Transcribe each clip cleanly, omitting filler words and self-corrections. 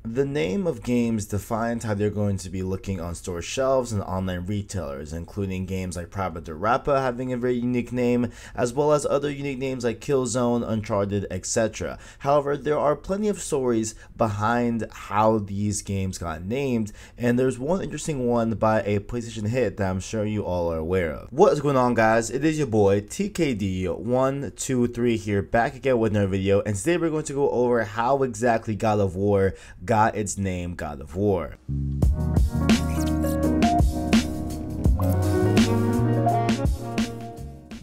The name of games defines how they're going to be looking on store shelves and online retailers, including games like Praba the Rappa having a very unique name, as well as other unique names like Killzone, Uncharted, etc. However, there are plenty of stories behind how these games got named, and there's one interesting one by a PlayStation hit that I'm sure you all are aware of. What is going on, guys? It is your boy TKD123 here, back again with another video, and today we're going to go over how exactly God of War got its name God of War.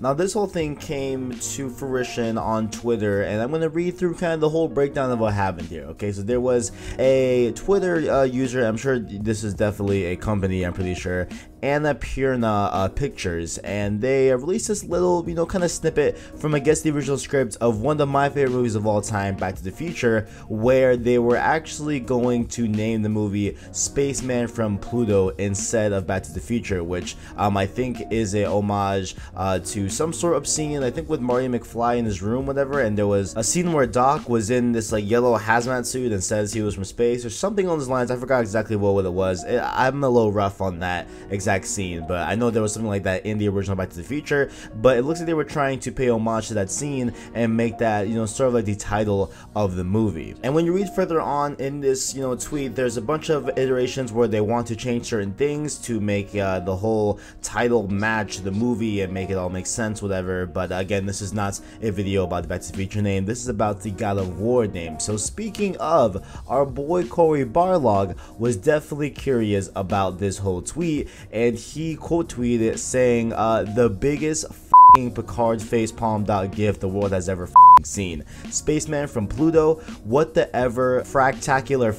Now, this whole thing came to fruition on Twitter, and I'm going to read through kind of the whole breakdown of what happened here. Okay, so there was a Twitter user, I'm sure this is definitely a company, I'm pretty sure, Annapurna Pictures, and they released this little, kind of snippet from, I guess, the original script of one of my favorite movies of all time, Back to the Future, where they were actually going to name the movie Spaceman from Pluto instead of Back to the Future, which I think is a homage to some sort of scene, I think with Marty McFly in his room, whatever, and there was a scene where Doc was in this like yellow hazmat suit and says he was from space or something along those lines. I forgot exactly what it was. I'm a little rough on that exact scene, but I know there was something like that in the original Back to the Future, but it looks like they were trying to pay homage to that scene and make that, sort of like the title of the movie. And when you read further on in this, tweet, there's a bunch of iterations where they want to change certain things to make the whole title match the movie and make it all make sense, whatever. But again, this is not a video about the Back to the Future name. This is about the God of War name. So speaking of, our boy Cory Barlog was definitely curious about this whole tweet, and he quote tweeted saying, the biggest Picard facepalm gift the world has ever seen. Spaceman from Pluto, what the ever fractacular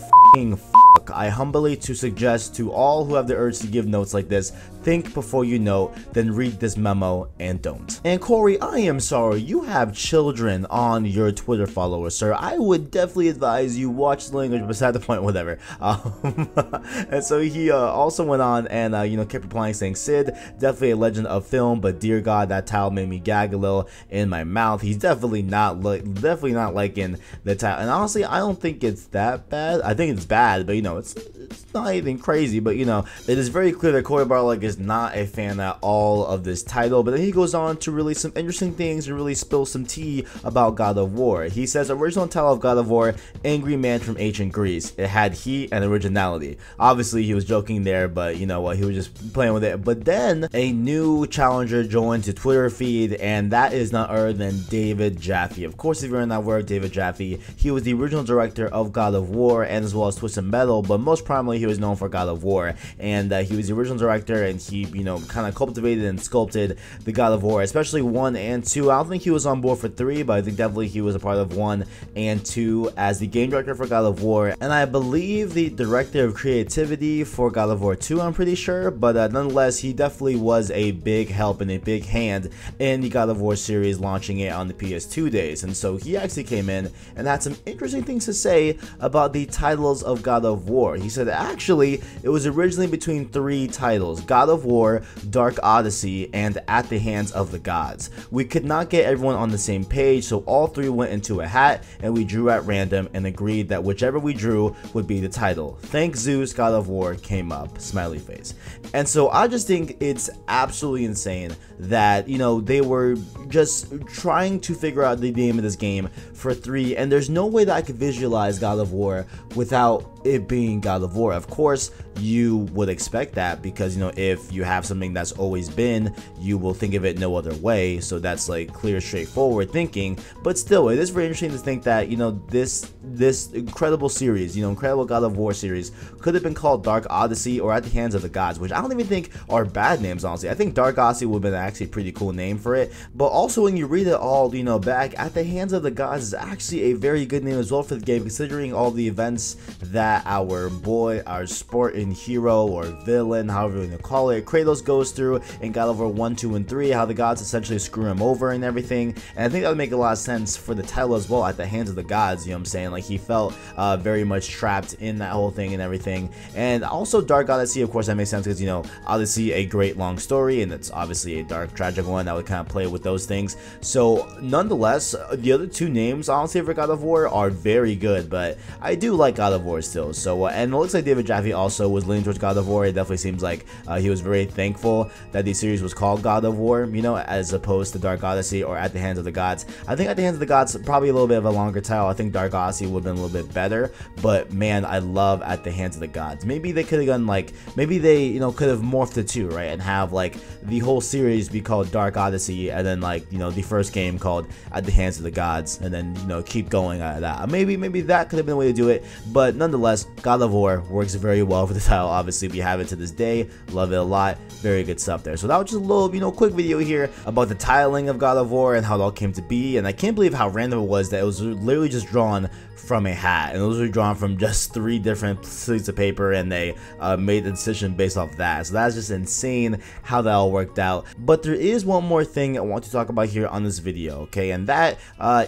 I humbly to suggest to all who have the urge to give notes like this, think before you note, then read this memo and don't. And Cory, I am sorry, you have children on your Twitter followers, sir. I would definitely advise you watch the language, beside the point, whatever. And so he also went on and kept replying saying, Sid, definitely a legend of film, but dear God, that title made me gag a little in my mouth. He's definitely not liking the title, and honestly, I don't think it's that bad. I think it's bad, but it's not anything crazy. But it is very clear that Cory Barlog is not a fan at all of this title. But then he goes on to release some interesting things and really spill some tea about God of War. He says, original title of God of War, Angry Man from Ancient Greece. It had heat and originality. Obviously, he was joking there, but you know what, he was just playing with it. But then a new challenger joined the Twitter feed, and that is none other than David Jaffe. Of course, if you're in that word, David Jaffe, he was the original director of God of War and as well as Twisted Metal, but most primarily he was known for God of War, and he was the original director, and he kind of cultivated and sculpted the God of War, especially 1 and 2. I don't think he was on board for 3, but I think definitely he was a part of 1 and 2 as the game director for God of War, and I believe the director of creativity for God of War 2, I'm pretty sure, but nonetheless, he definitely was a big help and a big hand in the God of War series, launching it on the PS2 days. And so he actually came in and had some interesting things to say about the titles of God of War. He said actually it was originally between 3 titles: God of War, Dark Odyssey, and At the Hands of the Gods. We could not get everyone on the same page, so all 3 went into a hat and we drew at random and agreed that whichever we drew would be the title. Thank Zeus, God of War came up, smiley face. And so I just think it's absolutely insane that they were just trying to figure out the name of this game for 3, and there's no way that I could visualize God of War without it being God of War. Of course, you would expect that because if you have something that's always been, you will think of it no other way. So that's like clear, straightforward thinking. But still, it is very interesting to think that this incredible series, incredible God of War series, could have been called Dark Odyssey or At the Hands of the Gods, which I don't even think are bad names, honestly. I think Dark Odyssey would have been actually a pretty cool name for it. But also when you read it all, back, At the Hands of the Gods is actually a very good name as well for the game, considering all the events that our boy, our sporting hero or villain, however you want to call it, Kratos goes through in God of War 1, 2, and 3, how the gods essentially screw him over and everything. And I think that would make a lot of sense for the title as well, At the Hands of the Gods, you know what I'm saying? Like, he felt very much trapped in that whole thing and everything. And also Dark Odyssey, of course, that makes sense because, you know, Odyssey, a great long story, and it's obviously a dark, tragic one that would kind of play with those things. So nonetheless, the other two names, honestly, for God of War are very good, but I do like God of War still. So, and it looks like David Jaffe also was leaning towards God of War. It definitely seems like he was very thankful that the series was called God of War, you know, as opposed to Dark Odyssey or At the Hands of the Gods. I think At the Hands of the Gods probably a little bit of a longer title. I think Dark Odyssey would have been a little bit better, but man, I love At the Hands of the Gods. Maybe they could have done like, maybe they, you know, could have morphed the two, right, and have like the whole series be called Dark Odyssey, and then like, you know, the first game called At the Hands of the Gods, and then, you know, keep going out of that. Maybe that could have been the way to do it, but nonetheless, God of War works very well for the title. Obviously, we have it to this day, love it a lot, very good stuff there. So that was just a little, you know, quick video here about the titling of God of War and how it all came to be. And I can't believe how random it was that it was literally just drawn from a hat, and those were drawn from just 3 different sheets of paper, and they made the decision based off that. So that's just insane how that all worked out. But there is one more thing I want to talk about here on this video, okay, and that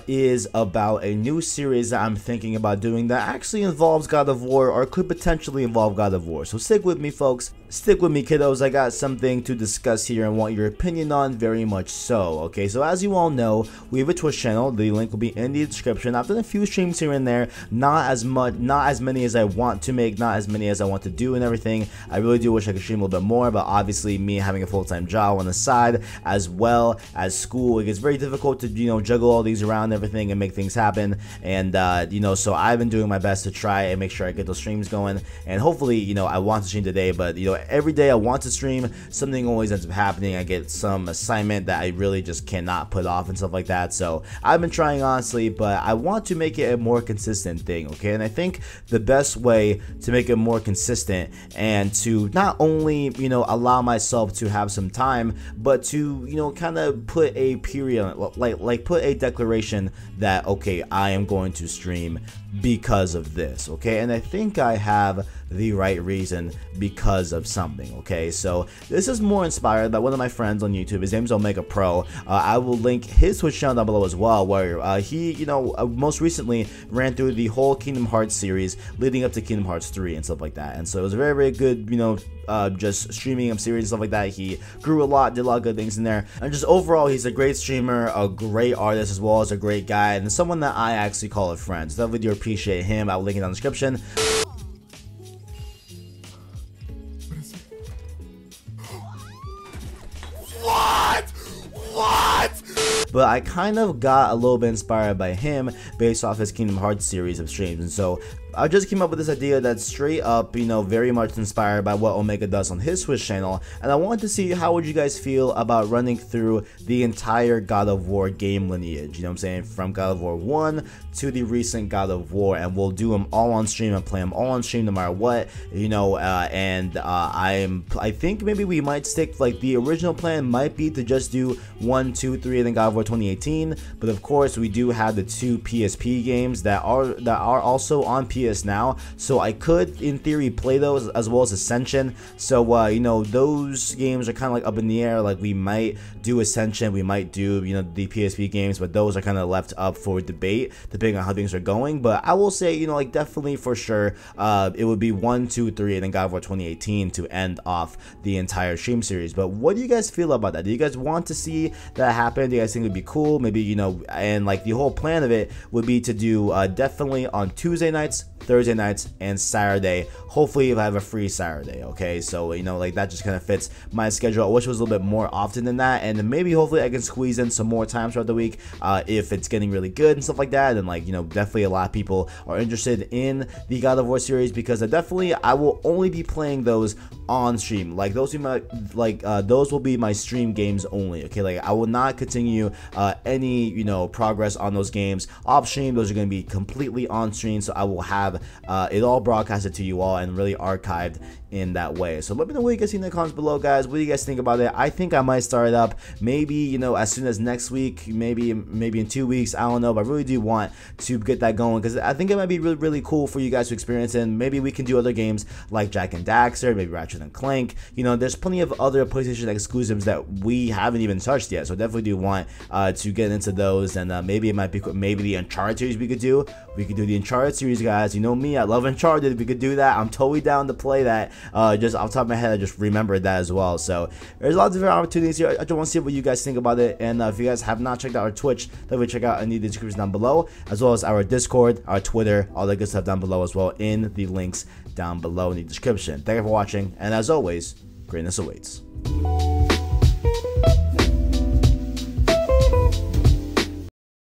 is about a new series that I'm thinking about doing that actually involves God of War, or could potentially involve God of War. So stick with me, folks. Stick with me, kiddos. I got something to discuss here and want your opinion on, very much so. Okay, so as you all know, we have a Twitch channel. The link will be in the description. I've done a few streams here and there, not as many as I want to make, not as many as I want to do and everything. I really do wish I could stream a little bit more, but obviously me having a full-time job on the side as well as school, it gets very difficult to, you know, juggle all these around and everything and make things happen. And you know, so I've been doing my best to try and make sure I get those streams going, and hopefully, you know, I want to stream today, but you know, every day I want to stream, something always ends up happening. I get some assignment that I really just cannot put off and stuff like that. So I've been trying, honestly, but I want to make it a more consistent thing, okay? And I think the best way to make it more consistent and to not only, you know, allow myself to have some time, but to, you know, kind of put a period, like put a declaration that, okay, I am going to stream because of this, okay? And I think I have the right reason because of something, okay? So this is more inspired by one of my friends on YouTube. His name's Omega Pro. I will link his Twitch channel down below as well, where he, you know, most recently ran through the whole Kingdom Hearts series leading up to Kingdom Hearts 3 and stuff like that. And so it was a very, very good, you know, just streaming him series and stuff like that. He grew a lot, did a lot of good things in there, and just overall, he's a great streamer, a great artist, as well as a great guy, and someone that I actually call a friend. So definitely do appreciate him. I will link it down in the description. But I kind of got a little bit inspired by him based off his Kingdom Hearts series of streams, and so I just came up with this idea that's straight up, you know, very much inspired by what Omega does on his Twitch channel, and I wanted to see how would you guys feel about running through the entire God of War game lineage, you know what I'm saying, from God of War 1 to the recent God of War, and we'll do them all on stream and play them all on stream no matter what, you know, and I think maybe we might stick, like, the original plan might be to just do 1, 2, 3, and then God of War 2018, but of course we do have the 2 PSP games that are also on PS Now, so I could in theory play those as well as Ascension. So you know, those games are kind of like up in the air. Like, we might do Ascension, we might do, you know, the PSP games, but those are kind of left up for debate depending on how things are going. But I will say, you know, like, definitely for sure it would be 1, 2, 3, and then God of War 2018 to end off the entire stream series. But what do you guys feel about that? Do you guys want to see that happen? Do you guys think it would be cool? Maybe, you know, and like the whole plan of it would be to do definitely on Tuesday nights, Thursday nights, and Saturday. Hopefully if I have a free Saturday, okay? So, you know, like, that just kind of fits my schedule. I wish it was a little bit more often than that, and maybe hopefully I can squeeze in some more times throughout the week if it's getting really good and stuff like that. And, like, you know, definitely a lot of people are interested in the God of War series, because I will only be playing those on stream. Like, those will be my stream games only, okay? Like, I will not continue any, you know, progress on those games off stream. Those are going to be completely on stream, so I will have have it all broadcasted to you all and really archived in that way. So let me know what you guys think in the comments below, guys. What do you guys think about it? I think I might start it up maybe, you know, as soon as next week, maybe in 2 weeks. I don't know, but I really do want to get that going because I think it might be really cool for you guys to experience. And maybe we can do other games like Jack and Daxter, maybe Ratchet and Clank. You know, there's plenty of other PlayStation exclusives that we haven't even touched yet. So definitely do want to get into those. And maybe it might be the Uncharted series we could do. We could do the Uncharted series, guys. You know me, I love Uncharted. If we could do that, I'm totally down to play that. Just off the top of my head, I just remembered that as well. So there's lots of different opportunities here. I just want to see what you guys think about it. And if you guys have not checked out our Twitch, definitely check out any of the descriptions down below, as well as our Discord, our Twitter, all that good stuff down below as well in the links down below in the description. Thank you for watching, and as always, greatness awaits.